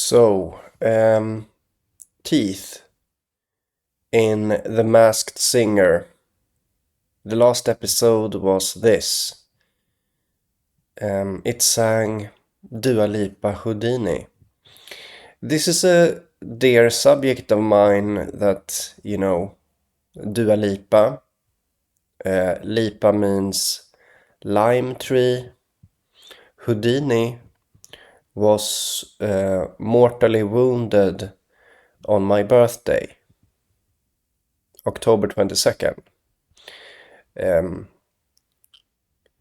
So, Teeth in The Masked Singer. The last episode was this. It sang Dua Lipa Houdini. This is a dear subject of mine that, Dua Lipa. Lipa means lime tree. Houdini was mortally wounded on my birthday, October 22nd.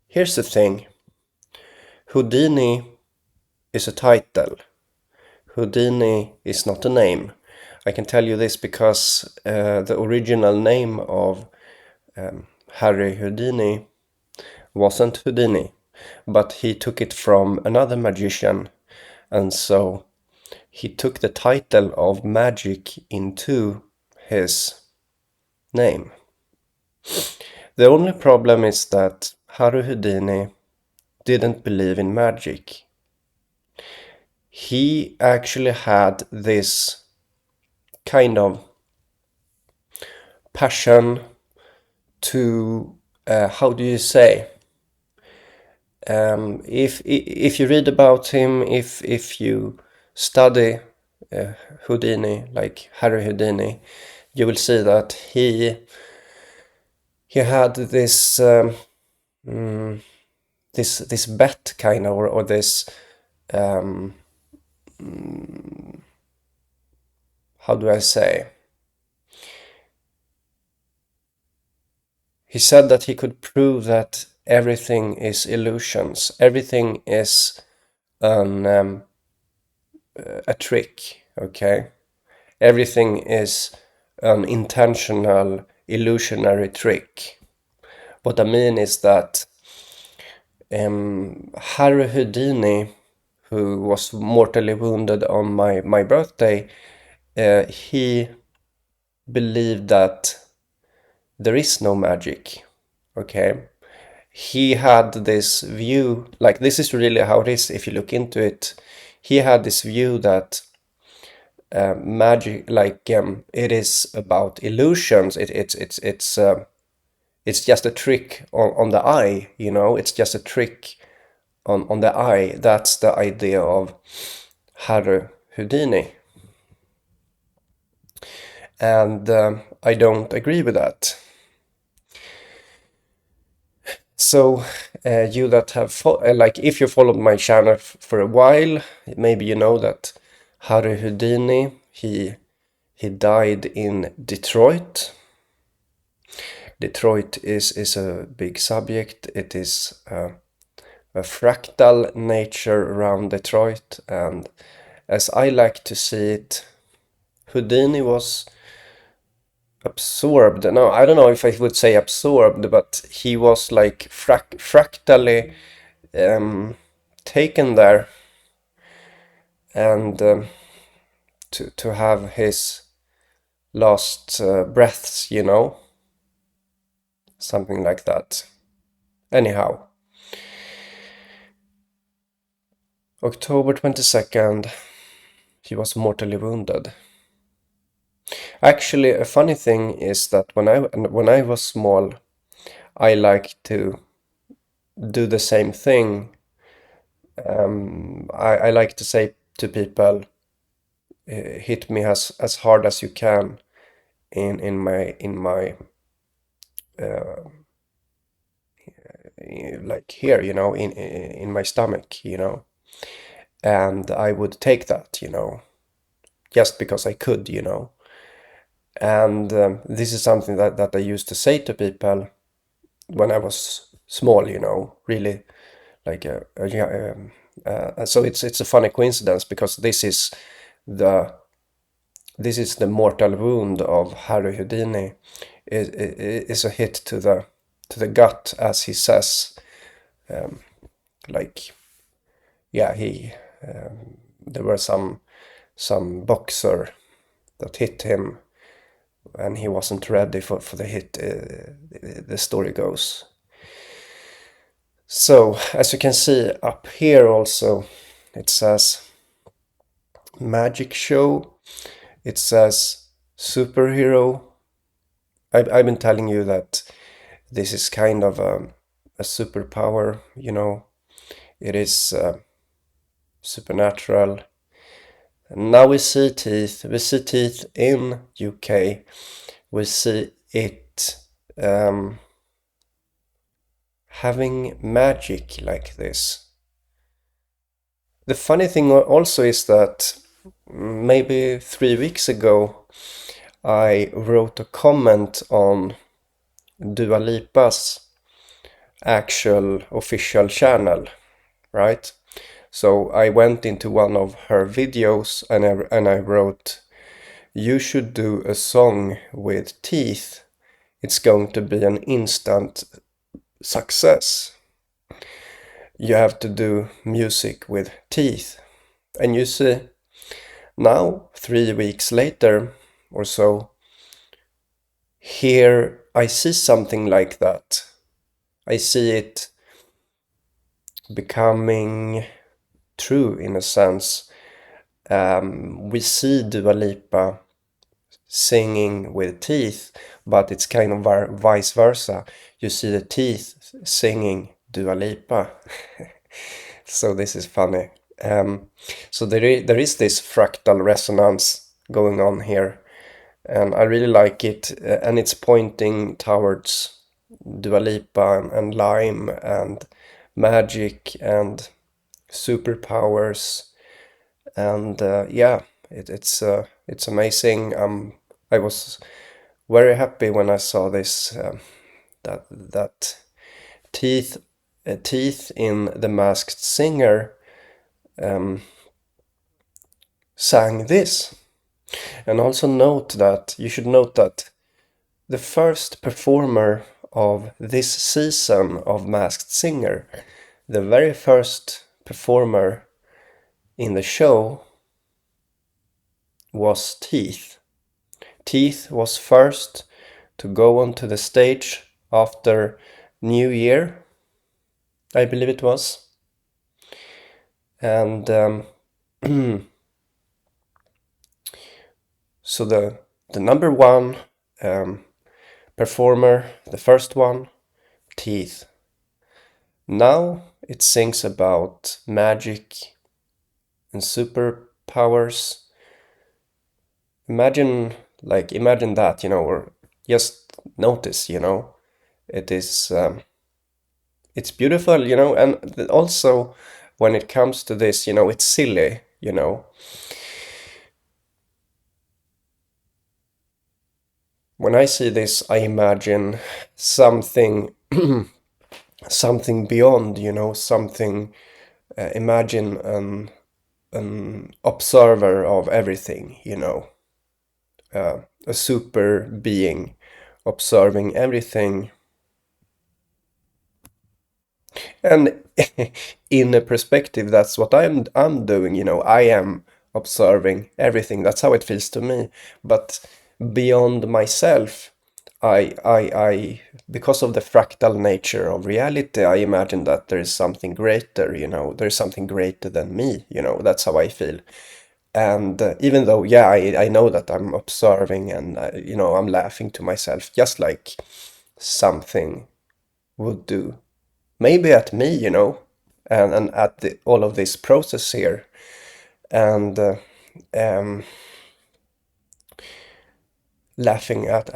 Here's the thing. Houdini is a title. Houdini is not a name. I can tell you this because the original name of Harry Houdini wasn't Houdini, but he took it from another magician, and so he took the title of magic into his name. The only problem is that Harry Houdini didn't believe in magic. He actually had this kind of passion to, how do you say? If you read about him, if you study Houdini, like Harry Houdini, you will see that he had this this bet kind of, or this how do I say? He said that he could prove that everything is illusions. Everything is a trick, okay? Everything is an intentional, illusionary trick. What I mean is that Harry Houdini, who was mortally wounded on my birthday, he believed that there is no magic, okay? He had this view, like this is really how it is if you look into it. He had this view that magic, like it is about illusions. It's just a trick on the eye, you know. It's just a trick on the eye. That's the idea of Harry Houdini. And I don't agree with that. So you that have, like if you followed my channel for a while, maybe you know that Harry Houdini, he died in Detroit. Detroit is a big subject. It is a fractal nature around Detroit, and as I like to see it, Houdini was absorbed. No, I don't know if I would say absorbed, but he was like fractally taken there, and to have his last breaths, you know, something like that. Anyhow, October 22nd, he was mortally wounded. Actually, a funny thing is that when I was small, I liked to do the same thing. I like to say to people, hit me as hard as you can in my like here, you know, in my stomach, you know, and I would take that, you know, just because I could, you know. And this is something that I used to say to people when I was small, you know, really like so it's a funny coincidence because this is the mortal wound of Harry Houdini. Is a hit to the gut, as he says. Like, yeah, there were some boxer that hit him and he wasn't ready for the hit, the story goes. So, as you can see up here also, it says magic show. It says superhero. I've been telling you that this is kind of a superpower, you know. It is supernatural. Now we see teeth. We see teeth in UK. We see it having magic like this. The funny thing also is that maybe 3 weeks ago I wrote a comment on Dua Lipa's actual official channel, right? So I went into one of her videos and I wrote, "You should do a song with teeth. It's going to be an instant success. You have to do music with teeth." And you see, now, 3 weeks later or so, here I see something like that. I see it becoming true in a sense. We see Dua Lipa singing with teeth, but it's kind of vice versa. You see the teeth singing Dua Lipa. So this is funny. So there is this fractal resonance going on here, and I really like it, and it's pointing towards Dua Lipa and Lime and magic and superpowers, and yeah, it's amazing. I was very happy when I saw this, that teeth in The Masked Singer sang this. And also you should note that the first performer of this season of Masked Singer, the very first performer in the show was Teeth. Teeth was first to go onto the stage after New Year, I believe it was. And so the number one performer, the first one, Teeth. Now it sings about magic and superpowers. Imagine that, or just notice, it is, it's beautiful, and also when it comes to this, it's silly, When I see this, I imagine something, something beyond, something. Imagine an observer of everything, a super being observing everything. And in a perspective, that's what I'm doing, I am observing everything. That's how it feels to me. But beyond myself, I because of the fractal nature of reality, I imagine that there is something greater, there's something greater than me, that's how I feel. And even though, yeah, I know that I'm observing and, I'm laughing to myself, just like something would do. Maybe at me, and at all of this process here. And laughing at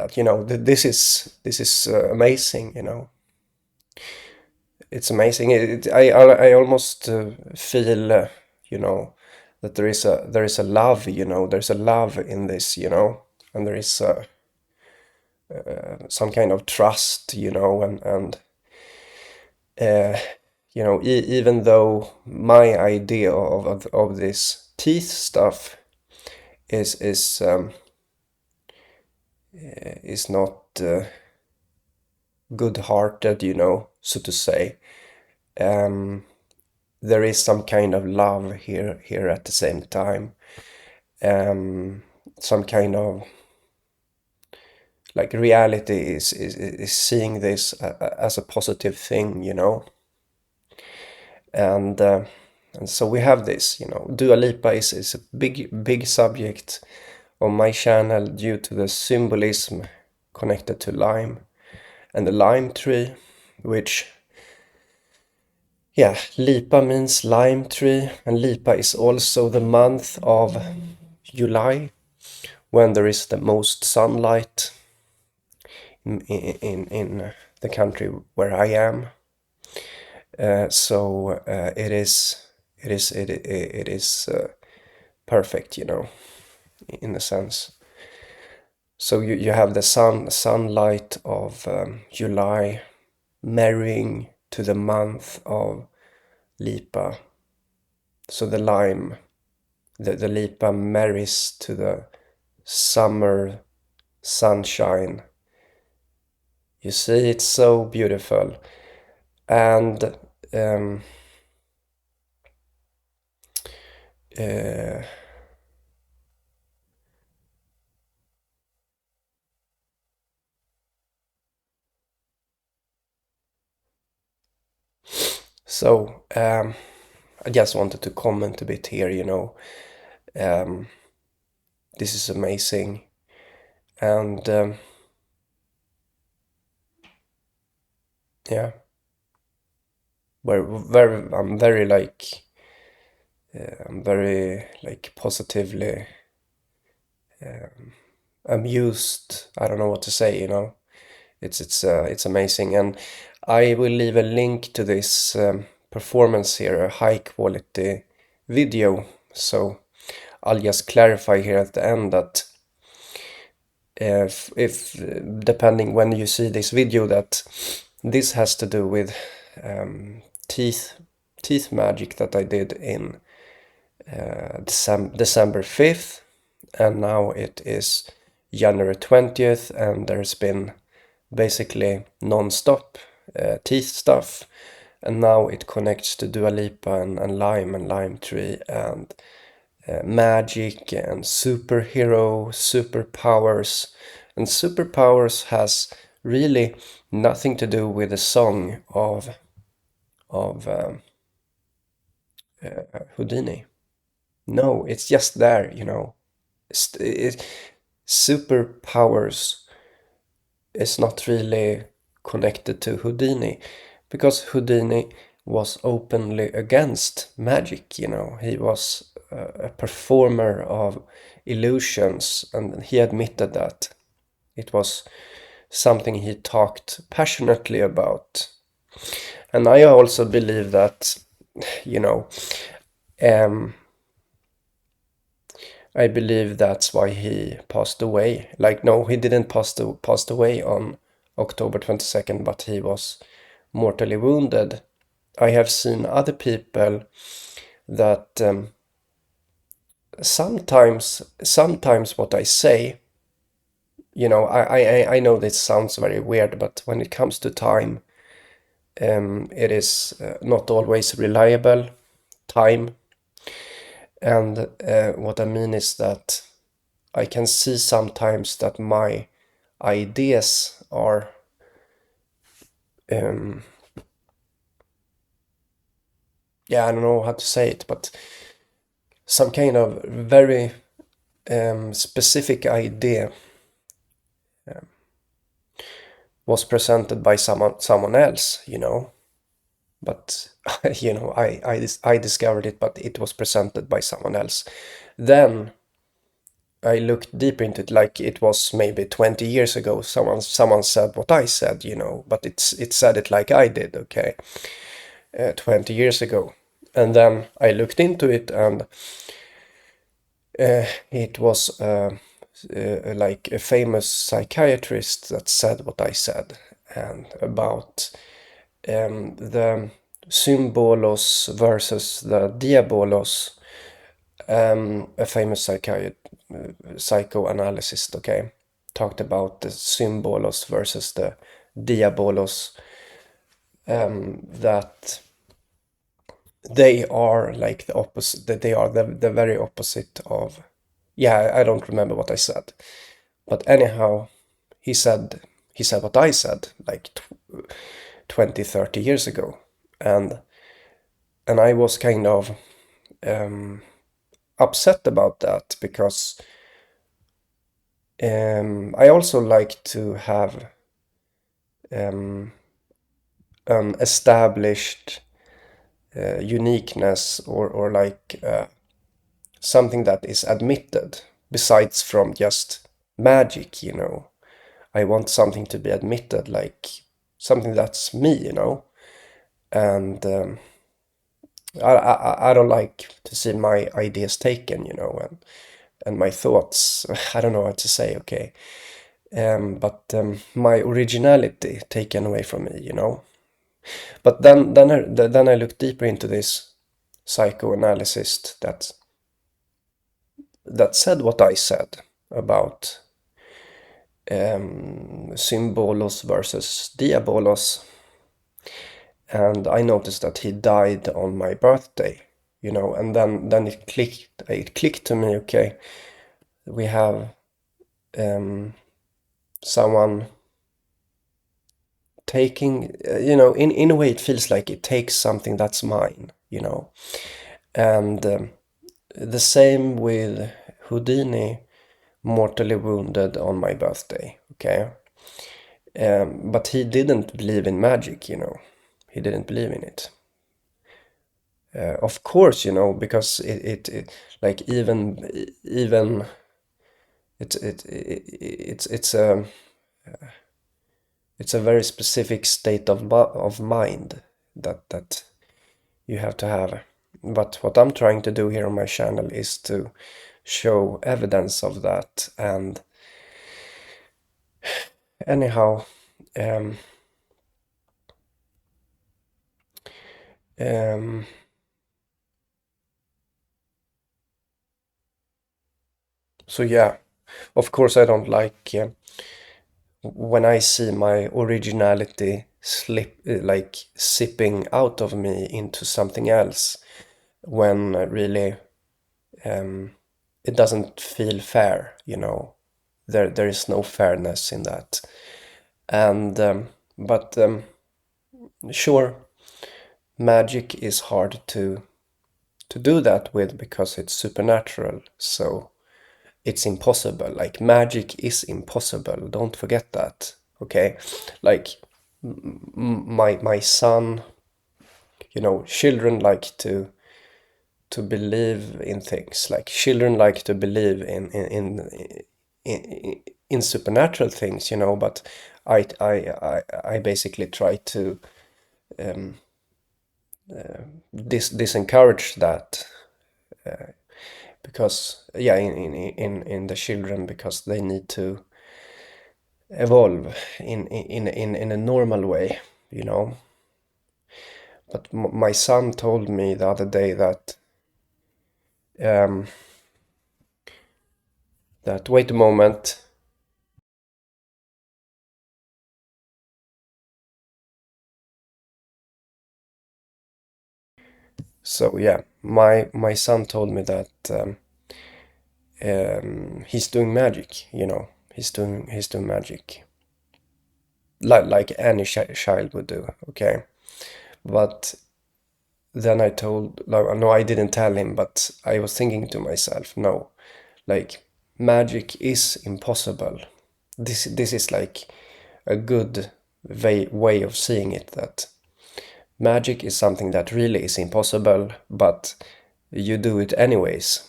this is amazing, It's amazing. I almost feel, that there is a love, there's a love in this, and there is some kind of trust, and even though my idea of this teeth stuff is not good-hearted, so to say. There is some kind of love here at the same time. Some kind of, like, reality is seeing this as a positive thing, and And so we have this, Dua Lipa is a big subject on my channel due to the symbolism connected to lime and the lime tree, which, yeah, Lipa means lime tree, and Lipa is also the month of July, when there is the most sunlight in the country where I am. So it is perfect, in a sense. So you have the sunlight of July marrying to the month of Lipa. So the lime, the Lipa marries to the summer sunshine. You see, it's so beautiful. And uh, so I just wanted to comment a bit here, this is amazing. And yeah, I'm very like positively amused. I don't know what to say, it's amazing. And I will leave a link to this performance here, a high quality video. So I'll just clarify here at the end that if depending when you see this video, that this has to do with teeth magic that I did in December 5th, and now it is January 20th, and there's been basically non-stop teeth stuff, and now it connects to Dua Lipa and lime tree and magic and superpowers. And superpowers has really nothing to do with the song of Houdini. No, it's just there, superpowers is not really connected to Houdini, because Houdini was openly against magic, He was a performer of illusions, and he admitted that. It was something he talked passionately about. And I also believe that, I believe that's why he passed away. Like, no, he didn't passed away on October 22nd, but he was mortally wounded. I have seen other people that sometimes what I say, I know this sounds very weird, but when it comes to time, it is not always reliable time. And what I mean is that I can see sometimes that my ideas are I don't know how to say it, but some kind of very specific idea was presented by someone else, but I discovered it, but it was presented by someone else. Then I looked deeper into it, like it was maybe 20 years ago. Someone said what I said, but it said it like I did, okay, 20 years ago. And then I looked into it, and it was like a famous psychiatrist that said what I said, and about the symbolos versus the diabolos, a famous psychoanalyst, okay, talked about the symbolos versus the diabolos, that they are like the opposite, that they are the very opposite of, I don't remember what I said, but anyhow, he said what I said like 20-30 years ago. And and I was kind of upset about that because I also like to have an established uniqueness, or like something that is admitted besides from just magic, you know. I want something to be admitted, like something that's me, you know. And I don't like to see my ideas taken, you know, and my thoughts. I don't know what to say. Okay, but my originality taken away from me, you know. But then I looked deeper into this psychoanalyst that said what I said about symbolos versus diabolos, and I noticed that he died on my birthday, you know, and then it clicked to me. Okay, we have someone taking, you know, in a way it feels like it takes something that's mine, you know. And the same with Houdini, mortally wounded on my birthday. Okay, but he didn't believe in magic, you know. He didn't believe in it. Of course, you know, because it like even it's a very specific state of mind that you have to have. But what I'm trying to do here on my channel is to show evidence of that. And anyhow, um, um, so yeah, of course I don't like when I see my originality slip, like sipping out of me into something else, when really it doesn't feel fair, you know. There is no fairness in that. And but sure, magic is hard to do that with because it's supernatural. So it's impossible. Like magic is impossible. Don't forget that. Okay, like my son, you know, children like to believe in things. Like children like to believe in supernatural things, you know. But I basically try to disencourage that, because yeah, in the children, because they need to evolve in a normal way, you know. But my son told me the other day um, that wait a moment. So yeah, my son told me that he's doing magic, you know. He's doing magic like any child would do. Okay, but then I told, no, I didn't tell him, but I was thinking to myself, no, like magic is impossible. This is like a good way of seeing it, that magic is something that really is impossible, but you do it anyways.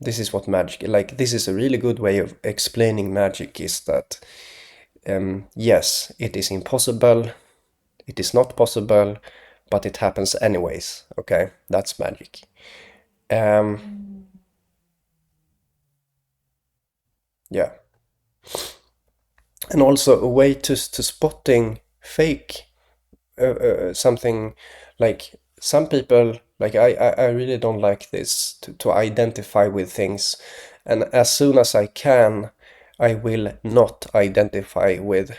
This is what magic, like this is a really good way of explaining magic, is that yes, it is impossible, it is not possible, but it happens anyways. Okay, that's magic. Yeah, and also a way to spotting fake something, like some people, like I really don't like this, to identify with things, and as soon as I can, I will not identify with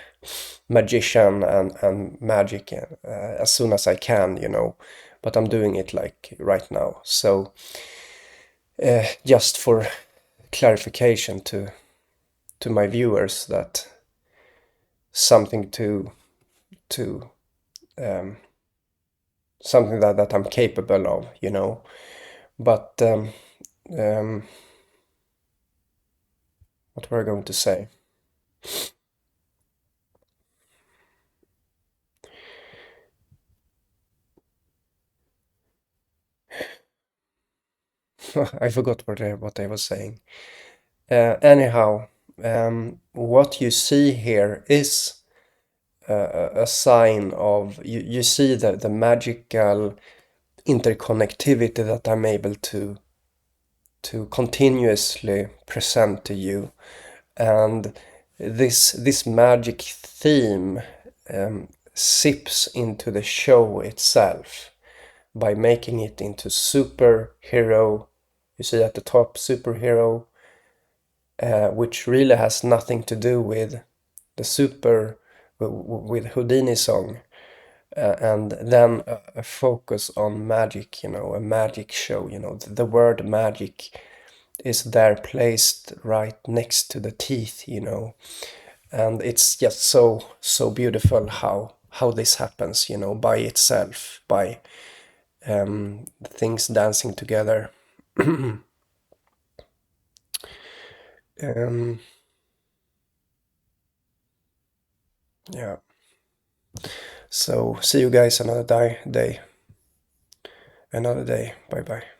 magician and magic, as soon as I can, you know. But I'm doing it like right now. So just for clarification to my viewers, that something to something that I'm capable of, you know. But um, what were I going to say? I forgot what I was saying. Anyhow, what you see here is a sign of you see the magical interconnectivity that I'm able to continuously present to you, and this magic theme sips into the show itself by making it into superhero. You see at the top superhero, which really has nothing to do with the super with Houdini song, and then a focus on magic, you know, a magic show, you know, the word magic is there placed right next to the teeth, you know, and it's just so beautiful how this happens, you know, by itself, by things dancing together. um, yeah. So see you guys another day. Another day. Bye bye.